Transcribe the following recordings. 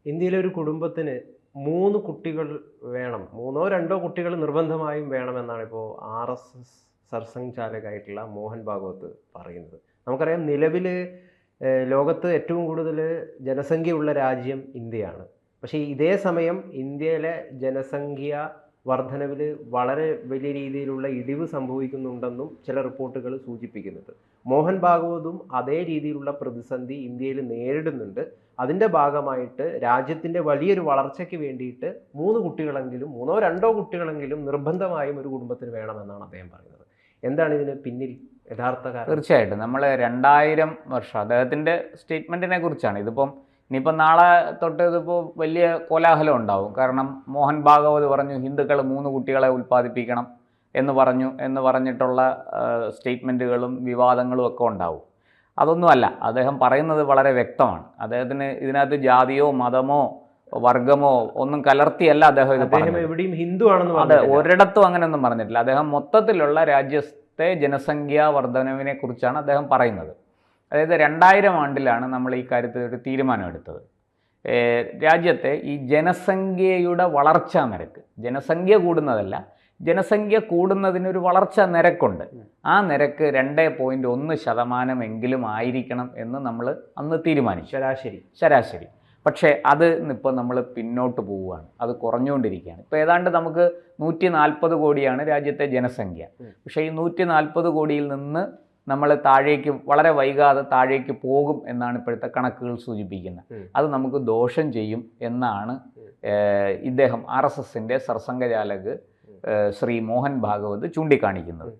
ഇന്ത്യയിലെ ഒരു കുടുംബത്തിന് 3 കുട്ടികൾ വേണം. 3ഓ 2ഓ കുട്ടികൾ നിർബന്ധമായും വേണമെന്നാണ് ഇപ്പോൾ ആർഎസ്എസ് സർസംഘചാലകായിട്ടുള്ള മോഹൻ ഭാഗവത് പറയുന്നത്. നമുക്കറിയാം നിലവിൽ ലോകത്ത് ഏറ്റവും കൂടുതൽ ജനസംഖ്യയുള്ള രാജ്യം ഇന്ത്യയാണ്. പക്ഷേ ഇതേ സമയം ഇന്ത്യയിലെ ജനസംഖ്യ വർധനവിൽ വളരെ വലിയ രീതിയിലുള്ള ഇടിവ് സംഭവിക്കുന്നുണ്ടെന്നും ചില റിപ്പോർട്ടുകൾ സൂചിപ്പിക്കുന്നുണ്ട്. മോഹൻ ഭാഗവതും അതേ രീതിയിലുള്ള പ്രതിസന്ധി ഇന്ത്യയിൽ നേരിടുന്നുണ്ട്. അതിൻ്റെ ഭാഗമായിട്ട് രാജ്യത്തിൻ്റെ വലിയൊരു വളർച്ചയ്ക്ക് വേണ്ടിയിട്ട് 3 കുട്ടികളെങ്കിലും 3ഓ 2ഓ കുട്ടികളെങ്കിലും നിർബന്ധമായും ഒരു കുടുംബത്തിന് വേണമെന്നാണ് അദ്ദേഹം പറയുന്നത്. എന്താണ് ഇതിന് പിന്നിൽ യഥാർത്ഥ കാരണം? തീർച്ചയായിട്ടും നമ്മൾ 2000 വർഷം അദ്ദേഹത്തിൻ്റെ സ്റ്റേറ്റ്മെൻറ്റിനെ കുറിച്ചാണ്. ഇതിപ്പം ഇനിയിപ്പം നാളെ തൊട്ട് ഇതിപ്പോൾ വലിയ കോലാഹലം ഉണ്ടാവും. കാരണം മോഹൻ ഭാഗവത് പറഞ്ഞു ഹിന്ദുക്കൾ 3 കുട്ടികളെ ഉൽപ്പാദിപ്പിക്കണം എന്ന് പറഞ്ഞിട്ടുള്ള സ്റ്റേറ്റ്മെൻറ്റുകളും വിവാദങ്ങളും ഒക്കെ ഉണ്ടാവും. അതൊന്നുമല്ല, അദ്ദേഹം പറയുന്നത് വളരെ വ്യക്തമാണ്. അദ്ദേഹത്തിന് ഇതിനകത്ത് ജാതിയോ മതമോ വർഗമോ ഒന്നും കലർത്തിയല്ല അദ്ദേഹം ഇത് പറഞ്ഞത്. എവിടെയും ഹിന്ദു ആണെന്ന് അതെ, ഒരിടത്തും അങ്ങനെയൊന്നും പറഞ്ഞിട്ടില്ല. അദ്ദേഹം മൊത്തത്തിലുള്ള രാജ്യത്തെ ജനസംഖ്യാ വർധനവിനെ കുറിച്ചാണ് അദ്ദേഹം പറയുന്നത്. അതായത് 2000 ആണ്ടിലാണ് നമ്മൾ ഈ കാര്യത്തിൽ ഒരു തീരുമാനമെടുത്തത്. രാജ്യത്തെ ഈ ജനസംഖ്യയുടെ വളർച്ചാ നിരക്ക്, ജനസംഖ്യ കൂടുന്നതല്ല, ജനസംഖ്യ കൂടുന്നതിനൊരു വളർച്ചാ നിരക്കുണ്ട്. ആ നിരക്ക് 2.1% എങ്കിലും ആയിരിക്കണം എന്ന് നമ്മൾ അന്ന് തീരുമാനിച്ചു, ശരാശരി. പക്ഷേ അത് ഇപ്പോൾ നമ്മൾ പിന്നോട്ട് പോവുകയാണ്, അത് കുറഞ്ഞുകൊണ്ടിരിക്കുകയാണ്. ഇപ്പോൾ ഏതാണ്ട് നമുക്ക് 140 കോടിയാണ് രാജ്യത്തെ ജനസംഖ്യ. പക്ഷേ ഈ 140 കോടിയിൽ നിന്ന് നമ്മൾ താഴേക്ക് വളരെ വൈകാതെ താഴേക്ക് പോകും എന്നാണ് ഇപ്പോഴത്തെ കണക്കുകൾ സൂചിപ്പിക്കുന്നത്. അത് നമുക്ക് ദോഷം ചെയ്യും എന്നാണ് ഇദ്ദേഹം RSSൻ്റെ സർസംഘചാലക് ശ്രീ മോഹൻ ഭാഗവത് ചൂണ്ടിക്കാണിക്കുന്നത്.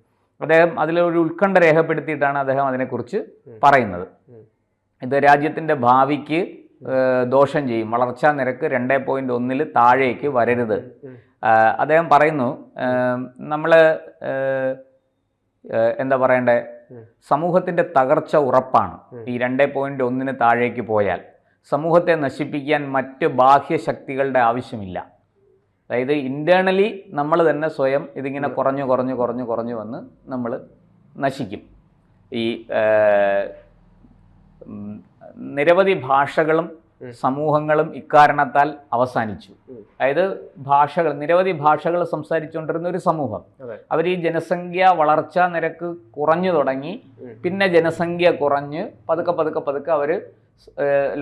അദ്ദേഹം അതിലൊരു ഉത്കണ്ഠ രേഖപ്പെടുത്തിയിട്ടാണ് അദ്ദേഹം അതിനെക്കുറിച്ച് പറയുന്നത്. ഇത് രാജ്യത്തിൻ്റെ ഭാവിക്ക് ദോഷം ചെയ്യും, വളർച്ചാ നിരക്ക് 2.1 താഴേക്ക് വരരുത്. അദ്ദേഹം പറയുന്നു, നമ്മൾ എന്താ പറയണ്ടേ, സമൂഹത്തിൻ്റെ തകർച്ച ഉറപ്പാണ്. ഈ 2.1 താഴേക്ക് പോയാൽ സമൂഹത്തെ നശിപ്പിക്കാൻ മറ്റ് ബാഹ്യശക്തികളുടെ ആവശ്യമില്ല. അതായത് ഇൻറ്റേർണലി നമ്മൾ തന്നെ സ്വയം ഇതിങ്ങനെ കുറഞ്ഞു വന്ന് നമ്മൾ നശിക്കും. ഈ നിരവധി ഭാഷകളും സമൂഹങ്ങളും ഇക്കാരണത്താൽ അവസാനിച്ചു. അതായത് നിരവധി ഭാഷകൾ സംസാരിച്ചുകൊണ്ടിരുന്ന ഒരു സമൂഹം, അവർ ഈ ജനസംഖ്യ വളർച്ചാ നിരക്ക് കുറഞ്ഞു തുടങ്ങി. പിന്നെ ജനസംഖ്യ കുറഞ്ഞ് പതുക്കെ അവർ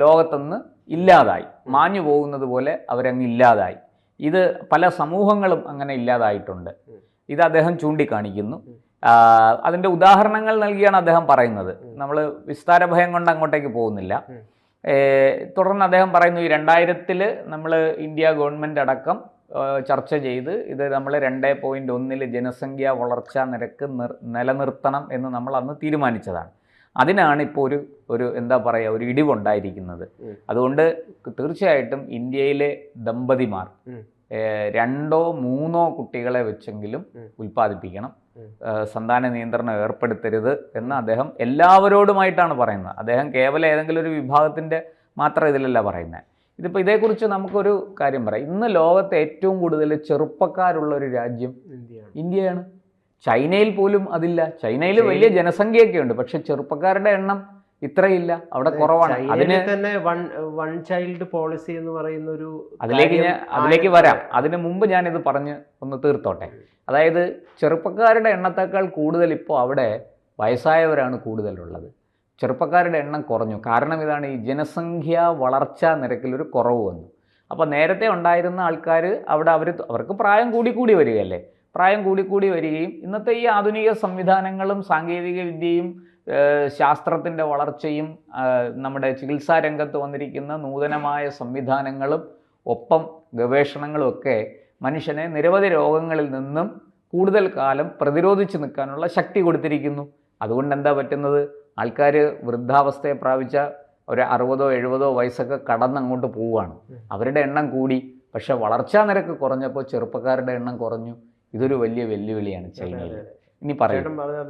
ലോകത്തുനിന്ന് ഇല്ലാതായി, മാഞ്ഞു പോകുന്നത് പോലെ അവരങ്ങ് ഇല്ലാതായി. ഇത് പല സമൂഹങ്ങളും അങ്ങനെ ഇല്ലാതായിട്ടുണ്ട്. ഇത് അദ്ദേഹം ചൂണ്ടിക്കാണിക്കുന്നു. അതിൻ്റെ ഉദാഹരണങ്ങൾ നൽകിയാണ് അദ്ദേഹം പറയുന്നത്. നമ്മൾ വിസ്താര ഭയം കൊണ്ട് അങ്ങോട്ടേക്ക് പോകുന്നില്ല. തുടർന്ന് അദ്ദേഹം പറയുന്നു, ഈ 2000-ൽ നമ്മൾ ഇന്ത്യ ഗവൺമെൻറ് അടക്കം ചർച്ച ചെയ്ത് ഇത് നമ്മൾ 2.1 ജനസംഖ്യാ വളർച്ചാ നിരക്ക് നിലനിർത്തണം എന്ന് നമ്മൾ അന്ന് തീരുമാനിച്ചതാണ്. അതിനാണ് ഇപ്പോൾ ഒരു എന്താ പറയുക, ഒരു ഇടിവുണ്ടായിരിക്കുന്നത്. അതുകൊണ്ട് തീർച്ചയായിട്ടും ഇന്ത്യയിലെ ദമ്പതിമാർ 2ഓ 3ഓ കുട്ടികളെ വെച്ചെങ്കിലും ഉൽപ്പാദിപ്പിക്കണം, സന്താന നിയന്ത്രണം ഏർപ്പെടുത്തരുത് എന്ന് അദ്ദേഹം എല്ലാവരോടുമായിട്ടാണ് പറയുന്നത്. അദ്ദേഹം കേവലം ഏതെങ്കിലും ഒരു വിഭാഗത്തിൻ്റെ മാത്രം ഇതിലല്ല പറയുന്നത്. ഇതിപ്പോൾ ഇതേക്കുറിച്ച് നമുക്കൊരു കാര്യം പറയാം. ഇന്ന് ലോകത്തെ ഏറ്റവും കൂടുതൽ ചെറുപ്പക്കാരുള്ള ഒരു രാജ്യം ഇന്ത്യയാണ്. ചൈനയിൽ പോലും അതില്ല. ചൈനയിൽ വലിയ ജനസംഖ്യയൊക്കെ ഉണ്ട്, പക്ഷെ ചെറുപ്പക്കാരുടെ എണ്ണം ഇത്രയില്ല, അവിടെ കുറവാണ്. അതിന് തന്നെ വൺ ചൈൽഡ് പോളിസി എന്ന് പറയുന്ന ഒരു അതിലേക്ക് വരാം. അതിന് മുമ്പ് ഞാനിത് പറഞ്ഞ് ഒന്ന് തീർത്തോട്ടെ. അതായത് ചെറുപ്പക്കാരുടെ എണ്ണത്തേക്കാൾ കൂടുതൽ ഇപ്പോൾ അവിടെ വയസ്സായവരാണ് കൂടുതലുള്ളത്. ചെറുപ്പക്കാരുടെ എണ്ണം കുറഞ്ഞു. കാരണം ഇതാണ്, ഈ ജനസംഖ്യ വളർച്ചാ നിരക്കിലൊരു കുറവ് വന്നു. അപ്പോൾ നേരത്തെ ഉണ്ടായിരുന്ന ആൾക്കാർ അവിടെ അവർക്ക് പ്രായം കൂടി വരികയല്ലേ. പ്രായം കൂടി വരികയും ഇന്നത്തെ ഈ ആധുനിക സംവിധാനങ്ങളും സാങ്കേതിക വിദ്യയും ശാസ്ത്രത്തിൻ്റെ വളർച്ചയും നമ്മുടെ ചികിത്സാ രംഗത്ത് വന്നിരിക്കുന്ന നൂതനമായ സംവിധാനങ്ങളും ഒപ്പം ഗവേഷണങ്ങളും ഒക്കെ മനുഷ്യനെ നിരവധി രോഗങ്ങളിൽ നിന്നും കൂടുതൽ കാലം പ്രതിരോധിച്ച് നിൽക്കാനുള്ള ശക്തി കൊടുത്തിരിക്കുന്നു. അതുകൊണ്ട് എന്താ പറ്റുന്നത്, ആൾക്കാർ വൃദ്ധാവസ്ഥയെ പ്രാപിച്ച ഒരു 60ഓ 70ഓ വയസ്സൊക്കെ കടന്നങ്ങോട്ട് പോവുകയാണ്. അവരുടെ എണ്ണം കൂടി, പക്ഷെ വളർച്ചാ നിരക്ക് കുറഞ്ഞപ്പോൾ ചെറുപ്പക്കാരുടെ എണ്ണം കുറഞ്ഞു. ഇതൊരു വലിയ വെല്ലുവിളിയാണ് ചൈനയിൽ. ഇനി പറയാം.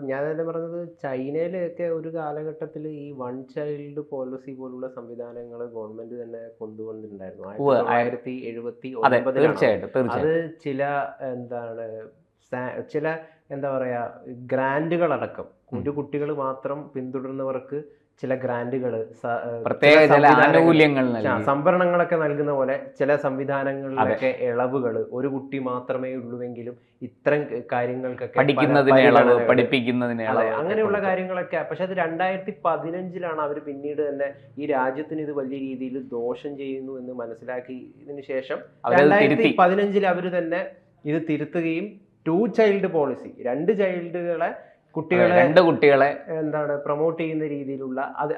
ഞാൻ തന്നെ പറഞ്ഞത്, ചൈനയിലൊക്കെ ഒരു കാലഘട്ടത്തിൽ ഈ വൺ ചൈൽഡ് പോളിസി പോലുള്ള സംവിധാനങ്ങൾ ഗവൺമെന്റ് തന്നെ കൊണ്ടുവന്നിട്ടുണ്ടായിരുന്നു. 1979 അത് ചില എന്താ പറയാ ഗ്രാൻഡുകളടക്കം ഒരു കുട്ടികൾ മാത്രം പിന്തുടരുന്നവർക്ക് ചില ഗ്രാൻഡുകൾ, പ്രത്യേക ചില ആനുകൂല്യങ്ങൾ സംവരണങ്ങളൊക്കെ നൽകുന്ന പോലെ ചില സംവിധാനങ്ങളിലൊക്കെ ഇളവുകൾ, ഒരു കുട്ടി മാത്രമേ ഉള്ളുവെങ്കിലും ഇത്തരം കാര്യങ്ങൾക്കൊക്കെ പഠിപ്പിക്കുന്നതിന് അങ്ങനെയുള്ള കാര്യങ്ങളൊക്കെ. പക്ഷെ അത് 2015 അവർ പിന്നീട് തന്നെ ഈ രാജ്യത്തിന് ഇത് വലിയ രീതിയിൽ ദോഷം ചെയ്യുന്നു എന്ന് മനസ്സിലാക്കിയതിനു ശേഷം 2015 അവർ തന്നെ ഇത് തിരുത്തുകയും 2 ചൈൽഡ് പോളിസി, 2 ചൈൽഡുകളെ കുട്ടികളെ എന്താണ് പ്രൊമോട്ട് ചെയ്യുന്ന രീതിയിലുള്ള അത്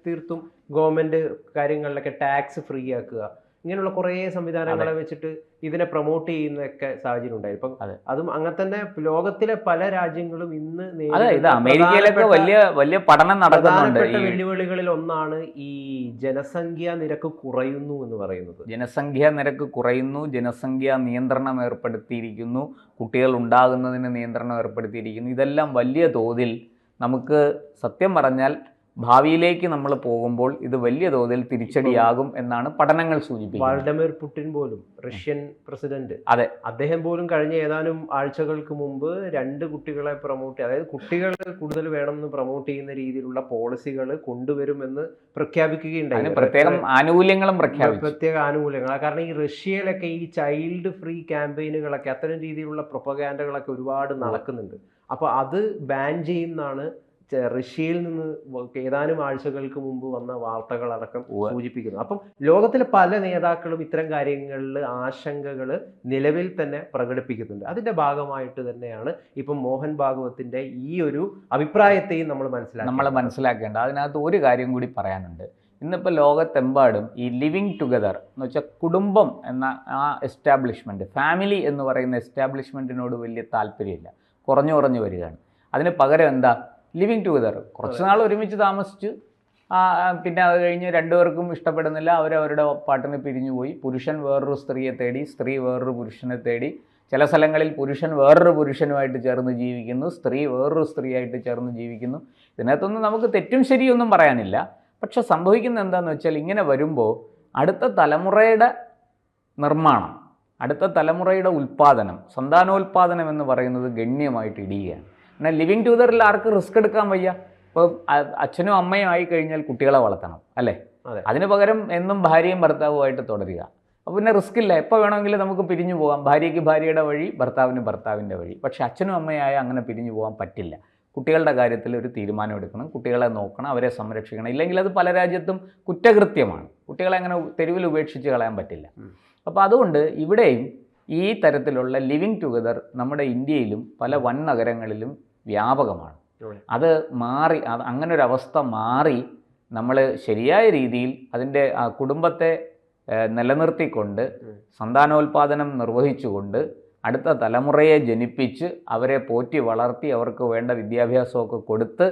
തീർത്തും ഗവൺമെന്റ് കാര്യങ്ങളിലൊക്കെ ടാക്സ് ഫ്രീ ആക്കുക, ഇങ്ങനെയുള്ള കുറേ സംവിധാനങ്ങളെ വെച്ചിട്ട് ഇതിനെ പ്രൊമോട്ട് ചെയ്യുന്നൊക്കെ സാഹചര്യം ഉണ്ടായി. ഇപ്പം അതും അങ്ങനെ തന്നെ ലോകത്തിലെ പല രാജ്യങ്ങളും ഇന്ന് അമേരിക്കയിലൊക്കെ വലിയ പഠനം നടക്കുന്നുണ്ട്. വെല്ലുവിളികളിൽ ഒന്നാണ് ഈ ജനസംഖ്യാ നിരക്ക് കുറയുന്നു എന്ന് പറയുന്നത്. ജനസംഖ്യാ നിരക്ക് കുറയുന്നു, ജനസംഖ്യാ നിയന്ത്രണം ഏർപ്പെടുത്തിയിരിക്കുന്നു, കുട്ടികൾ ഉണ്ടാകുന്നതിന് നിയന്ത്രണം ഏർപ്പെടുത്തിയിരിക്കുന്നു. ഇതെല്ലാം വലിയ തോതിൽ നമുക്ക് സത്യം പറഞ്ഞാൽ ഭാവിയിലേക്ക് നമ്മൾ പോകുമ്പോൾ ഇത് വലിയ തോതിൽ തിരിച്ചടിയാകും എന്നാണ് പഠനങ്ങൾ സൂചിപ്പിക്കുന്നത്. വ്ളാഡിമിർ പുടിൻ പോലും, റഷ്യൻ പ്രസിഡന്റ്, അദ്ദേഹം പോലും കഴിഞ്ഞ ഏതാനും ആഴ്ചകൾക്ക് മുമ്പ് 2 കുട്ടികളെ പ്രൊമോട്ട്, അതായത് കുട്ടികൾ കൂടുതൽ വേണമെന്ന് പ്രൊമോട്ട് ചെയ്യുന്ന രീതിയിലുള്ള പോളിസികൾ കൊണ്ടുവരുമെന്ന് പ്രഖ്യാപിക്കുകയുണ്ടായി. പ്രത്യേക ആനുകൂല്യങ്ങളും പ്രത്യേക ആനുകൂല്യങ്ങൾ. കാരണം ഈ റഷ്യയിലൊക്കെ ഈ ചൈൽഡ് ഫ്രീ ക്യാമ്പയിനുകളൊക്കെ, അത്തരം രീതിയിലുള്ള പ്രൊപ്പഗാൻഡകളൊക്കെ ഒരുപാട് നടക്കുന്നുണ്ട്. അപ്പോൾ അത് ബാൻ ചെയ്യുന്നതാണ് റഷ്യയിൽ നിന്ന് ഏതാനും ആഴ്ചകൾക്ക് മുമ്പ് വന്ന വാർത്തകളടക്കം സൂചിപ്പിക്കുന്നു. അപ്പം ലോകത്തിലെ പല നേതാക്കളും ഇത്തരം കാര്യങ്ങളിൽ ആശങ്കകൾ നിലവിൽ തന്നെ പ്രകടിപ്പിക്കുന്നുണ്ട്. അതിന്റെ ഭാഗമായിട്ട് തന്നെയാണ് ഇപ്പം മോഹൻ ഭാഗവത്തിന്റെ ഈ ഒരു അഭിപ്രായത്തെയും നമ്മൾ മനസ്സിലാക്കേണ്ടത്. അതിനകത്ത് ഒരു കാര്യം കൂടി പറയാനുണ്ട്. ഇന്നിപ്പോൾ ലോകത്തെമ്പാടും ഈ ലിവിങ് ടുഗദർ എന്ന് വെച്ചാൽ കുടുംബം എന്ന ആ എസ്റ്റാബ്ലിഷ്മെൻറ്റ്, ഫാമിലി എന്ന് പറയുന്ന എസ്റ്റാബ്ലിഷ്മെൻറ്റിനോട് വലിയ താല്പര്യമില്ല, കുറഞ്ഞു വരികയാണ്. അതിന് പകരം എന്താ, ലിവിങ് ടുഗദർ, കുറച്ച് നാൾ ഒരുമിച്ച് താമസിച്ചു, പിന്നെ അത് കഴിഞ്ഞ് രണ്ടുപേർക്കും ഇഷ്ടപ്പെടുന്നില്ല, അവരവരുടെ പാട്ടിന് പിരിഞ്ഞുപോയി. പുരുഷൻ വേറൊരു സ്ത്രീയെ തേടി, സ്ത്രീ വേറൊരു പുരുഷനെ തേടി, ചില സ്ഥലങ്ങളിൽ പുരുഷൻ വേറൊരു പുരുഷനുമായിട്ട് ചേർന്ന് ജീവിക്കുന്നു, സ്ത്രീ വേറൊരു സ്ത്രീയായിട്ട് ചേർന്ന് ജീവിക്കുന്നു. ഇതിനകത്തൊന്നും നമുക്ക് തെറ്റും ശരിയൊന്നും പറയാനില്ല. പക്ഷെ സംഭവിക്കുന്നത് എന്താണെന്ന് വെച്ചാൽ, ഇങ്ങനെ വരുമ്പോൾ അടുത്ത തലമുറയുടെ നിർമ്മാണം, അടുത്ത തലമുറയുടെ ഉൽപ്പാദനം, സന്താനോൽപാദനം എന്ന് പറയുന്നത് ഗണ്യമായിട്ട് ഇടിയുകയാണ്. എന്നാൽ ലിവിങ് ടുഗദറിൽ ആർക്ക് റിസ്ക് എടുക്കാൻ വയ്യ. ഇപ്പോൾ അച്ഛനും അമ്മയും ആയി കഴിഞ്ഞാൽ കുട്ടികളെ വളർത്തണം, അല്ലേ? അതിന് പകരം എന്നും ഭാര്യയും ഭർത്താവുമായിട്ട് തുടരുക. അപ്പോൾ പിന്നെ റിസ്ക് ഇല്ല, എപ്പോൾ വേണമെങ്കിലും നമുക്ക് പിരിഞ്ഞു പോകാം. ഭാര്യയ്ക്ക് ഭാര്യയുടെ വഴി, ഭർത്താവിന് ഭർത്താവിൻ്റെ വഴി. പക്ഷേ അച്ഛനും അമ്മയായ അങ്ങനെ പിരിഞ്ഞു പോകാൻ പറ്റില്ല. കുട്ടികളുടെ കാര്യത്തിൽ ഒരു തീരുമാനം എടുക്കണം, കുട്ടികളെ നോക്കണം, അവരെ സംരക്ഷിക്കണം. ഇല്ലെങ്കിൽ അത് പല രാജ്യത്തും കുറ്റകൃത്യമാണ്. കുട്ടികളെ അങ്ങനെ തെരുവിൽ ഉപേക്ഷിച്ച് കളയാൻ പറ്റില്ല. അപ്പോൾ അതുകൊണ്ട് ഇവിടെയും ഈ തരത്തിലുള്ള ലിവിങ് ടുഗദർ നമ്മുടെ ഇന്ത്യയിലും പല വൻ നഗരങ്ങളിലും വ്യാപകമാണ്. അത് മാറി, അങ്ങനെ ഒരു അവസ്ഥ മാറി നമ്മൾ ശരിയായ രീതിയിൽ അതിൻ്റെ ആ കുടുംബത്തെ നിലനിർത്തിക്കൊണ്ട് സന്താനോൽപാദനം നിർവഹിച്ചുകൊണ്ട് അടുത്ത തലമുറയെ ജനിപ്പിച്ച് അവരെ പോറ്റി വളർത്തി അവർക്ക് വേണ്ട വിദ്യാഭ്യാസമൊക്കെ കൊടുത്ത്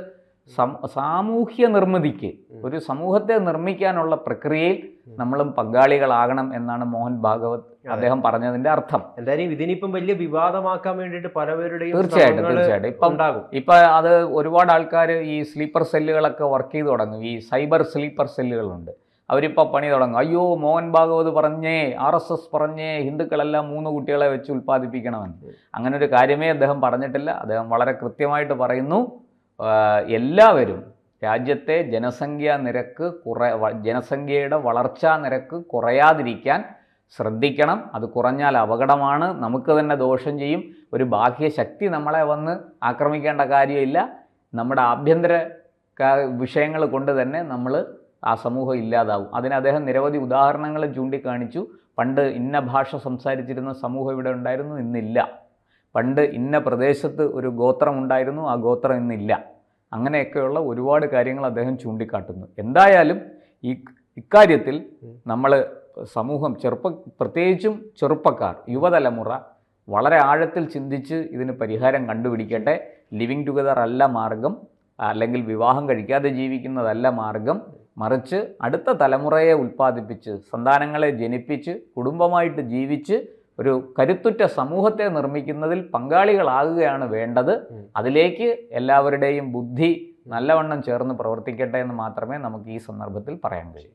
സാമൂഹ്യ നിർമ്മിതിക്ക്, ഒരു സമൂഹത്തെ നിർമ്മിക്കാനുള്ള പ്രക്രിയയിൽ നമ്മളും പങ്കാളികളാകണം എന്നാണ് മോഹൻ ഭാഗവത് അദ്ദേഹം പറഞ്ഞതിന്റെ അർത്ഥം. എന്തായാലും ഇതിനിപ്പം വലിയ വിവാദമാക്കാൻ വേണ്ടിയിട്ട് പലവരുടെയും തീർച്ചയായിട്ടും ഇപ്പൊ അത് ഒരുപാട് ആൾക്കാർ ഈ സ്ലീപ്പർ സെല്ലുകളൊക്കെ വർക്ക് ചെയ്ത് തുടങ്ങും. ഈ സൈബർ സ്ലീപ്പർ സെല്ലുകളുണ്ട്, അവരിപ്പോൾ പണി തുടങ്ങും. അയ്യോ, മോഹൻ ഭാഗവത് പറഞ്ഞേ, RSS പറഞ്ഞേ ഹിന്ദുക്കളെല്ലാം 3 കുട്ടികളെ വെച്ച് ഉൽപ്പാദിപ്പിക്കണമെന്ന്. അങ്ങനെ ഒരു കാര്യമേ അദ്ദേഹം പറഞ്ഞിട്ടില്ല. അദ്ദേഹം വളരെ കൃത്യമായിട്ട് പറയുന്നു, എല്ലാവരും രാജ്യത്തെ ജനസംഖ്യയുടെ വളർച്ചാ നിരക്ക് കുറയാതിരിക്കാൻ ശ്രദ്ധിക്കണം. അത് കുറഞ്ഞാൽ അപകടമാണ്, നമുക്ക് തന്നെ ദോഷം ചെയ്യും. ഒരു ബാഹ്യശക്തി നമ്മളെ വന്ന് ആക്രമിക്കേണ്ട കാര്യമില്ല. നമ്മുടെ ആഭ്യന്തര വിഷയങ്ങൾ കൊണ്ട് തന്നെ നമ്മൾ ആ സമൂഹം ഇല്ലാതാവും. അതിന് അദ്ദേഹം നിരവധി ഉദാഹരണങ്ങൾ ചൂണ്ടിക്കാണിച്ചു. പണ്ട് ഇന്ന ഭാഷ സംസാരിച്ചിരുന്ന സമൂഹം ഇവിടെ ഉണ്ടായിരുന്നു, ഇന്നില്ല. പണ്ട് ഇന്ന പ്രദേശത്ത് ഒരു ഗോത്രം ഉണ്ടായിരുന്നു, ആ ഗോത്രം ഇന്നില്ല. അങ്ങനെയൊക്കെയുള്ള ഒരുപാട് കാര്യങ്ങൾ അദ്ദേഹം ചൂണ്ടിക്കാട്ടുന്നു. എന്തായാലും ഇക്കാര്യത്തിൽ നമ്മൾ സമൂഹം, പ്രത്യേകിച്ചും ചെറുപ്പക്കാർ, യുവതലമുറ വളരെ ആഴത്തിൽ ചിന്തിച്ച് ഇതിന് പരിഹാരം കണ്ടുപിടിക്കട്ടെ. ലിവിങ് ടുഗദർ അല്ല മാർഗം, അല്ലെങ്കിൽ വിവാഹം കഴിക്കാതെ ജീവിക്കുന്നതല്ല മാർഗം. മറിച്ച് അടുത്ത തലമുറയെ ഉൽപ്പാദിപ്പിച്ച് സന്താനങ്ങളെ ജനിപ്പിച്ച് കുടുംബമായിട്ട് ജീവിച്ച് ഒരു കരുത്തുറ്റ സമൂഹത്തെ നിർമ്മിക്കുന്നതിൽ പങ്കാളികളാകുകയാണ് വേണ്ടത്. അതിലേക്ക് എല്ലാവരുടെയും ബുദ്ധി നല്ലവണ്ണം ചേർന്ന് പ്രവർത്തിക്കട്ടെ എന്ന് മാത്രമേ നമുക്ക് ഈ സന്ദർഭത്തിൽ പറയാൻ കഴിയൂ.